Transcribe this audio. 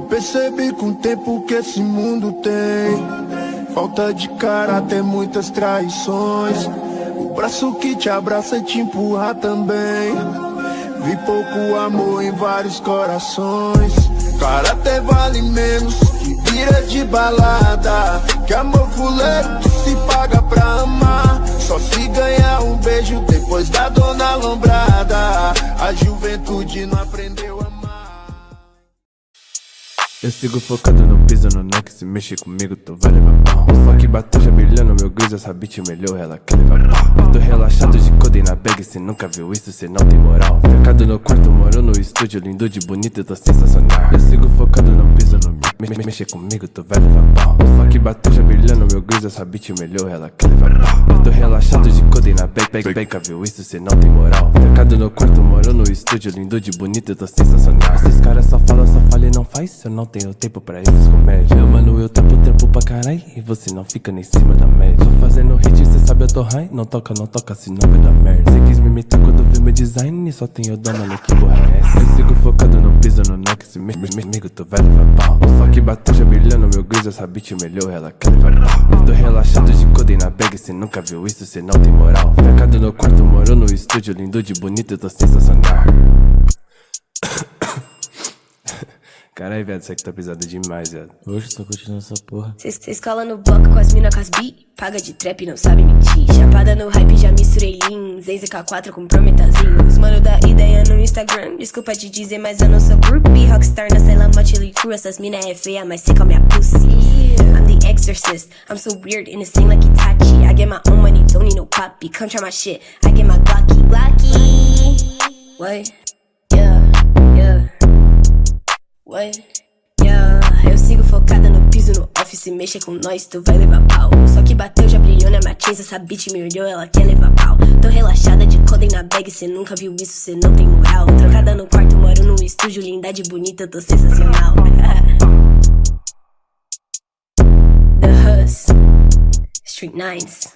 Percebi com o tempo que esse mundo tem falta de caráter, muitas traições. O braço que te abraça e te empurra também. Vi pouco amor em vários corações. Caráter vale menos que vira de balada. Que amor fuleiro que se paga pra amar. Só se ganhar um beijo depois da dona lombrada. A juventude não aprendeu a amar. Eu sigo focado no piso, no neck. Se mexe comigo, tu vai levar pau. O funk bateu já brilhando, meu gris, essa bitch melhor, ela quer levar pau. Eu tô relaxado de codem na bag, cê nunca viu isso, cê não tem moral. Pecado no quarto, morou no estúdio, lindo de bonito, eu tô sensacional. Eu sigo focado no piso, no mexe comigo, tu vai levar pau. O funk bateu já brilhando, meu gris, essa bitch melhor, ela quer levar pau. Eu tô relaxado de codem na bag, nunca viu isso, cê não tem moral. Pecado no quarto, morou no estúdio, lindo de bonito, eu tô sensacional. Esses caras só falam e não faz, eu não tenho tempo pra esses comédias. Meu mano, eu tempo pra caralho e você não fica nem em cima da média. Tô fazendo hit, cê sabe eu tô high. Não toca, senão vai dar merda. Cê quis me imitar quando viu meu design e só tem eu dando, olha que porra é essa. Eu sigo focado no piso, no neck. Se mexe comigo, tu vai levar pau. O funk bateu já brilhando, meu gris, essa bitch melhor, ela quer levar pau. Eu tô relaxado de codem na bag, cê nunca viu isso, cê não tem moral. Pecado no quarto, morou no estúdio, lindo de bonito, eu tô sensacional. Caralho, velho, isso aqui tá pesado demais, velho. Hoje tô curtindo essa porra. Cês colam no bloco com as mina com as bi. Paga de trap e não sabe mentir. Chapada no hype, já misturei lean. Zenze K4 com prometazinho. Os mano da ideia no Instagram. Desculpa te dizer, mas eu não sou groupie. Rockstar na cela, motley crew. Essas mina é feia, mas cê come a pussy. I'm the exorcist. I'm so weird in the same like Itachi. I get my own money, don't need no poppy. Come try my shit, I get my Glocky. What? Yeah. What? Yeah. Eu sigo focada no piso, no office. Mexa com nós, tu vai levar pau. Só que bateu, já brilhou na matinha. Essa bitch me olhou, ela quer levar pau. Tô relaxada de codem na bag. Cê nunca viu isso, cê não tem moral. Trancada no quarto, moro num estúdio. Linda de bonita, eu tô sensacional. The Hus, Street Nines.